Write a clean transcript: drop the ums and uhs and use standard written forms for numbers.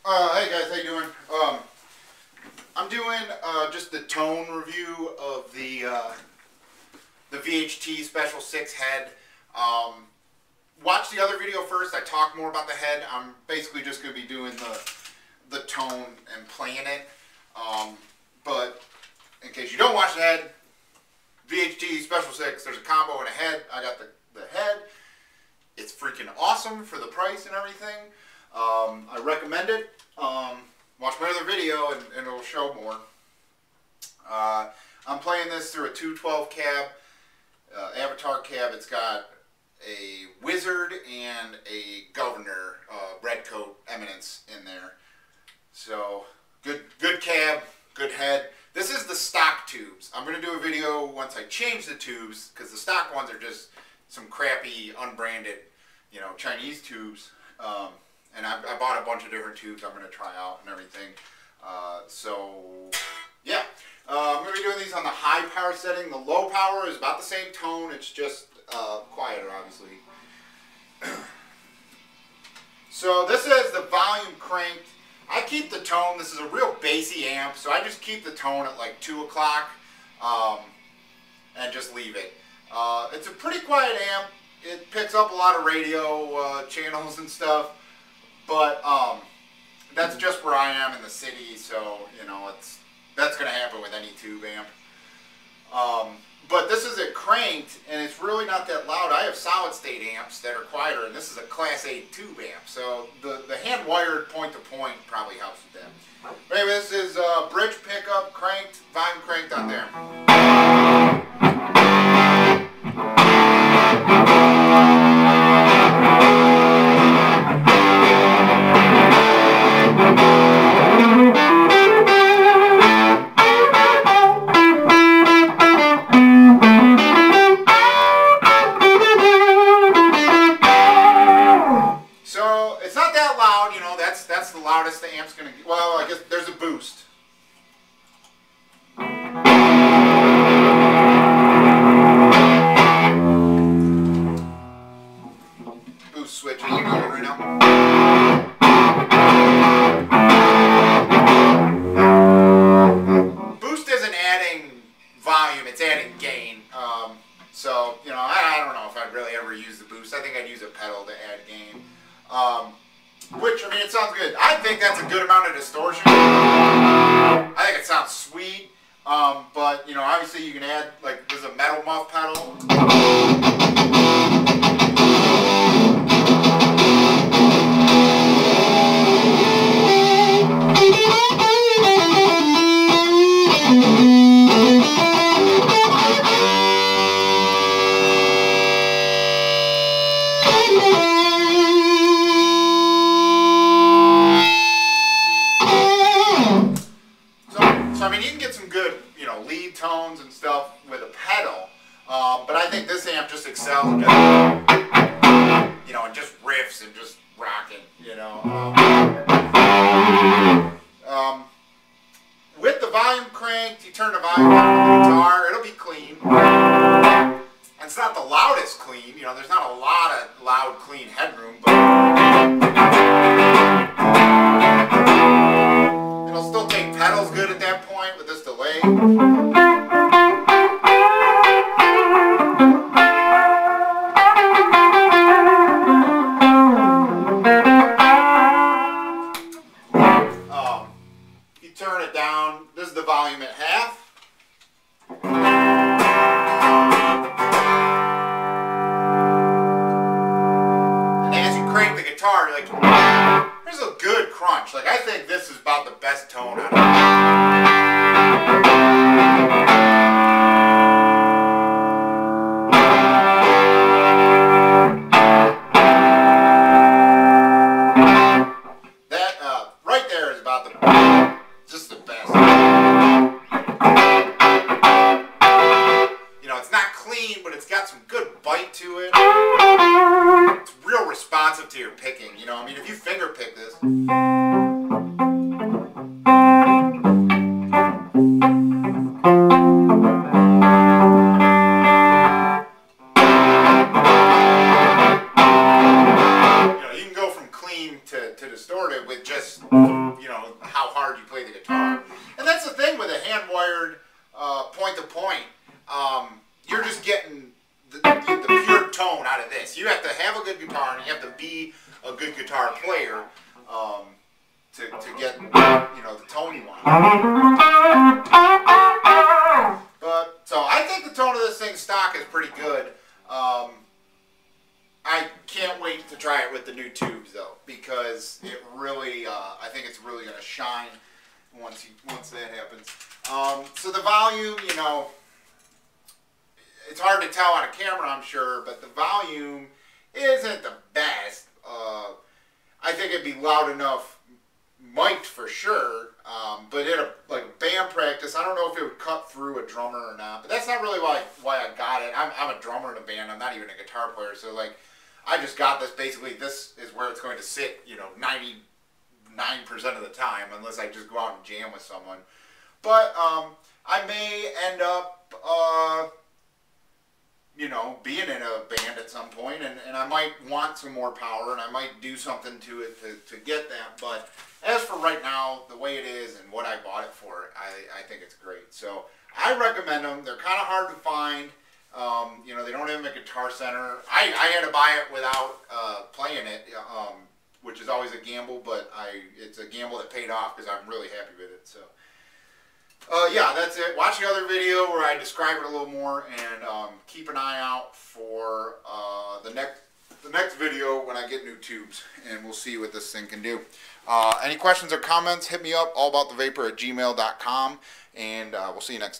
Hey guys, how you doing? I'm doing just the tone review of the VHT Special 6 head. Watch the other video first. I talk more about the head. I'm basically just going to be doing the tone and playing it. But in case you don't watch the head, VHT Special 6, there's a combo and a head. I got the head. It's freaking awesome for the price and everything. I recommend it. Watch my other video and it'll show more. I'm playing this through a 212 cab, Avatar cab. It's got a Wizard and a Governor red coat Eminence in there. So good cab, good head. This is the stock tubes. I'm going to do a video once I change the tubes, because the stock ones are just some crappy unbranded, Chinese tubes. And I bought a bunch of different tubes I'm going to try out and everything. So, yeah. I'm going to be doing these on the high power setting. The low power is about the same tone. It's just quieter, obviously. So this is the volume cranked. I keep the tone. This is a real bassy amp, so I just keep the tone at like 2 o'clock and just leave it. It's a pretty quiet amp. It picks up a lot of radio channels and stuff. But that's just where I am in the city, so that's going to happen with any tube amp. But this is it cranked, and it's really not that loud. I have solid state amps that are quieter, and this is a Class A tube amp, so the hand wired point to point probably helps with that. But anyway, this is bridge pickup cranked, volume cranked on there. That's the loudest the amp's going to get. Well, I guess there's a boost. Boost switch is going right now. Boost isn't adding volume, it's adding gain. So, I don't know if I'd really ever use the boost. I think I'd use a pedal to add gain. Which, it sounds good. I think that's a good amount of distortion. I think it sounds sweet. But, obviously you can add, there's a metal muff pedal. You can get some good, lead tones and stuff with a pedal, but I think this amp just excels in just, and just riffs and just rocking, With the volume cranked, you turn the volume up on the guitar, it'll be clean. And it's not the loudest clean, there's not a lot of loud, clean headroom, but it'll still take pedals good at that point with this delay. You turn it down, this is the volume at half. And as you crank the guitar, you're like, there's a good crunch. I think this is about the best tone out of it. That right there is about just the best. It's not clean, but it's got some good bite to it. It's real responsive to your picking. If you finger pick this. You can go from clean to distortion. distorted with just, you know, how hard you play the guitar. And that's the thing with a hand-wired point-to-point. You're just getting the pure tone out of this. You have to have a good guitar, and you have to be a good guitar player to get, you know, the tone you want. But so I think the tone of this thing stock is pretty good. I can't wait to try it with the new tubes though, because it really, I think it's really going to shine once that happens. So the volume, you know, it's hard to tell on a camera, I'm sure, but the volume isn't the best. I think it'd be loud enough mic'd for sure, but in like band practice, I don't know if it would cut through a drummer or not. But that's not really why I got it. I'm a drummer in a band. I'm not even a guitar player, so like I just got this. Basically, this is where it's going to sit. You know, 99% of the time, unless I just go out and jam with someone. But I may end up, you know, being in a band at some point, and I might want some more power, and I might do something to it to get that. But as for right now, the way it is and what I bought it for, I think it's great. So I recommend them. They're kind of hard to find. You know, they don't have them at Guitar Center. I had to buy it without playing it, which is always a gamble, but it's a gamble that paid off because I'm really happy with it. So yeah, that's it. Watch the other video where I describe it a little more, and keep an eye out for the next video when I get new tubes, and we'll see what this thing can do. Any questions or comments, hit me up, allaboutthevapor@gmail.com, and we'll see you next time.